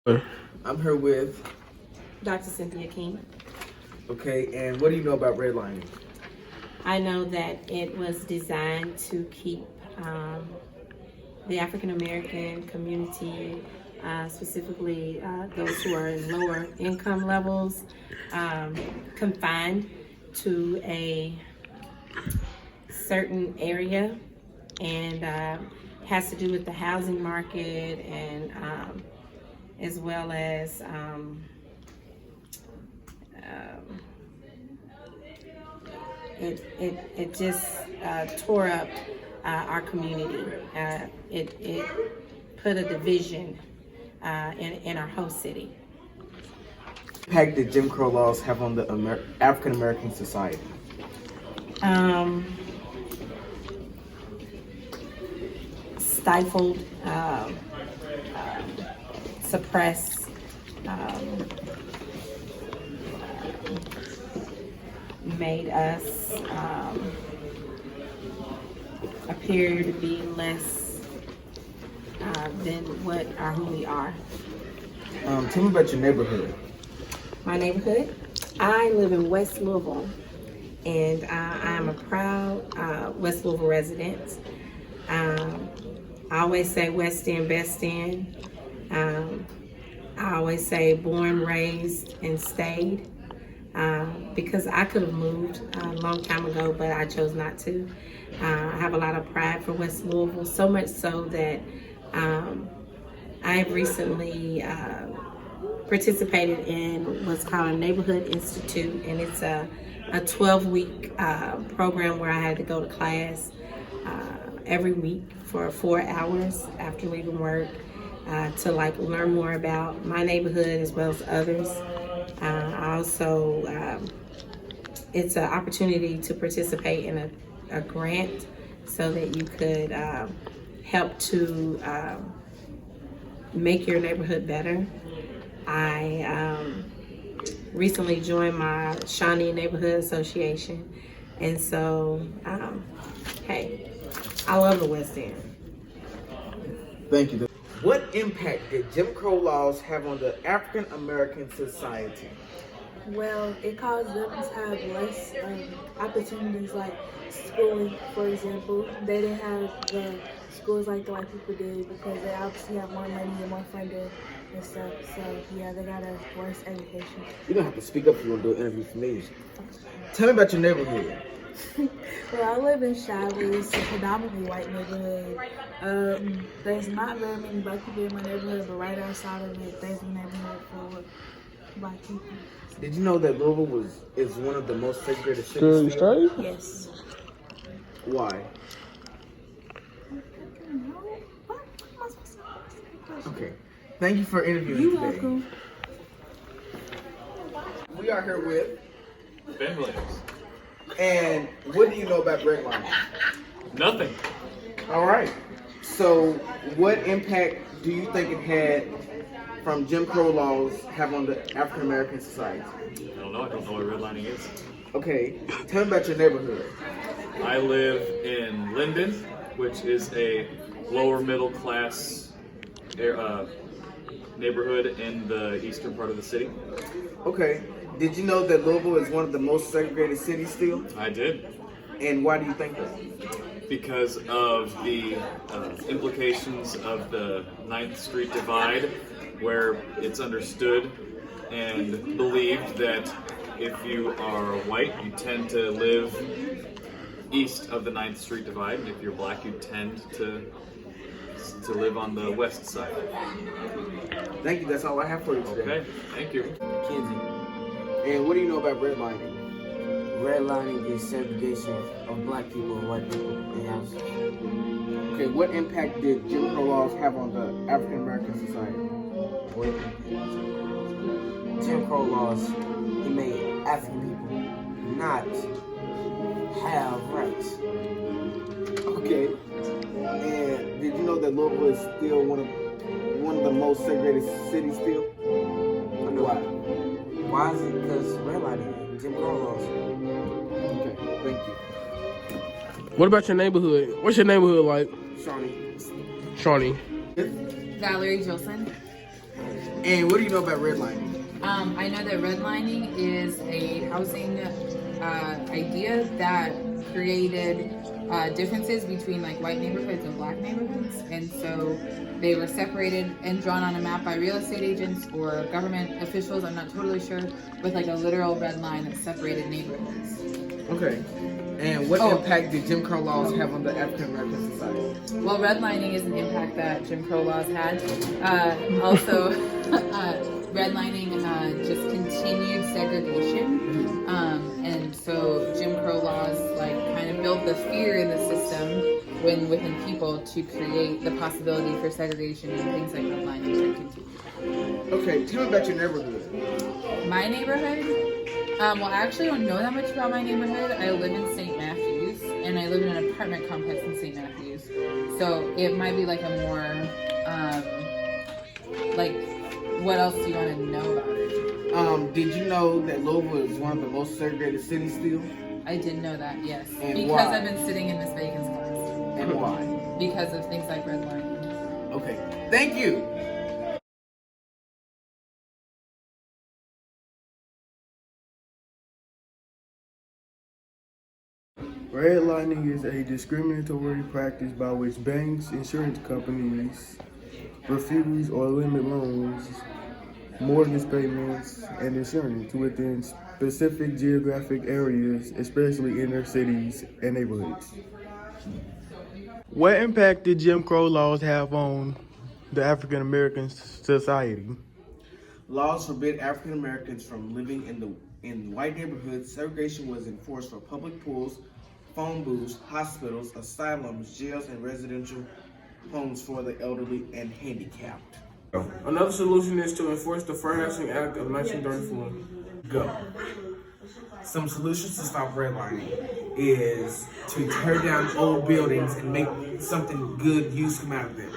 I'm here with Dr. Cynthia King. Okay, and what do you know about redlining? I know that it was designed to keep the African American community, specifically those who are in lower income levels, confined to a certain area, and has to do with the housing market, and as well as it just tore up our community. It put a division in our whole city. What impact did Jim Crow laws have on the African American society? Stifled, suppressed, made us appear to be less than what or who we are. Tell me about your neighborhood. My neighborhood? I live in West Louisville, and I am a proud West Louisville resident. I always say West End, Best End. I always say born, raised, and stayed. Because I could have moved a long time ago, but I chose not to. I have a lot of pride for West Louisville, so much so that I've recently participated in what's called a Neighborhood Institute, and it's a 12-week program where I had to go to class every week for 4 hours after leaving work to learn more about my neighborhood as well as others. Also, it's an opportunity to participate in a grant so that you could help to make your neighborhood better. I recently joined my Shawnee Neighborhood Association, and so, hey, I love the West End. Thank you. What impact did Jim Crow laws have on the African American society? Well, it caused them to have less opportunities like schooling, for example. They didn't have the schools like the white people did because they obviously have more money and more funding and stuff. So, yeah, they got a worse education. You're going to have to speak up if you want to do an interview for me. Tell me about your neighborhood. Well, I live in Shiloh. It's a predominantly white neighborhood. There's not very many black people in my neighborhood, but right outside of it, there's a neighborhood for black people. Did you know that Louisville is one of the most segregated cities? Yes. Why? Okay. Thank you for interviewing You're today. welcome. We are here with Ben Williams. And what do you know about redlining? Nothing. All right. So, what impact do you think it had from Jim Crow laws have on the African American society? I don't know. I don't know what redlining is. Okay. Tell me about your neighborhood. I live in Linden, which is a lower middle class neighborhood in the eastern part of the city. Okay. Did you know that Louisville is one of the most segregated cities still? I did. And why do you think that? Because of the implications of the 9th Street divide, where it's understood and believed that if you are white, you tend to live east of the 9th Street divide, and if you're black, you tend to live on the west side. Thank you. That's all I have for you today. Okay, thank you. Kinsey. And what do you know about redlining? Redlining is segregation of black people and white people in houses. Okay, what impact did Jim Crow laws have on the African American society? Jim Crow laws, he made African people not have rights. Okay. And did you know that Louisville is still one of the most segregated cities still? Why? Why is it? Because redlining, Jim Crow laws. Okay, thank you. What about your neighborhood? What's your neighborhood like? Shawnee. Shawnee. Valerie Jolson. And what do you know about redlining? I know that redlining is a housing idea that created differences between like white neighborhoods and black neighborhoods, and so they were separated and drawn on a map by real estate agents or government officials. I'm not totally sure, with like a literal red line that separated neighborhoods. Okay. And what impact did Jim Crow laws have on the African American society? Well, redlining is an impact that Jim Crow laws had. Also, redlining just continued segregation, and so Jim Crow laws like kind of built the fear in the system within people to create the possibility for segregation, and things like redlining should continue. Okay, tell me about your neighborhood. My neighborhood? Well, I actually don't know that much about my neighborhood. I live in St. Matthews, and I live in an apartment complex in St. Matthews. So it might be like a more, like, what else do you want to know about it? Did you know that Louisville is one of the most segregated cities still? I did know that, yes. And because why? I've been sitting in Miss Bacon's class. And why? Because of things like redlining. Okay, thank you. Redlining is a discriminatory practice by which banks, insurance companies refuse or limit loans, mortgage payments, and insurance within specific geographic areas, especially inner cities and neighborhoods. What impact did Jim Crow laws have on the African American society? Laws forbid African Americans from living in white neighborhoods. Segregation was enforced for public pools, phone booths, hospitals, asylums, jails, and residential homes for the elderly and handicapped. Another solution is to enforce the Fair Housing Act of 1934. Go. Some solutions to stop redlining is to tear down old buildings and make something good use come out of them.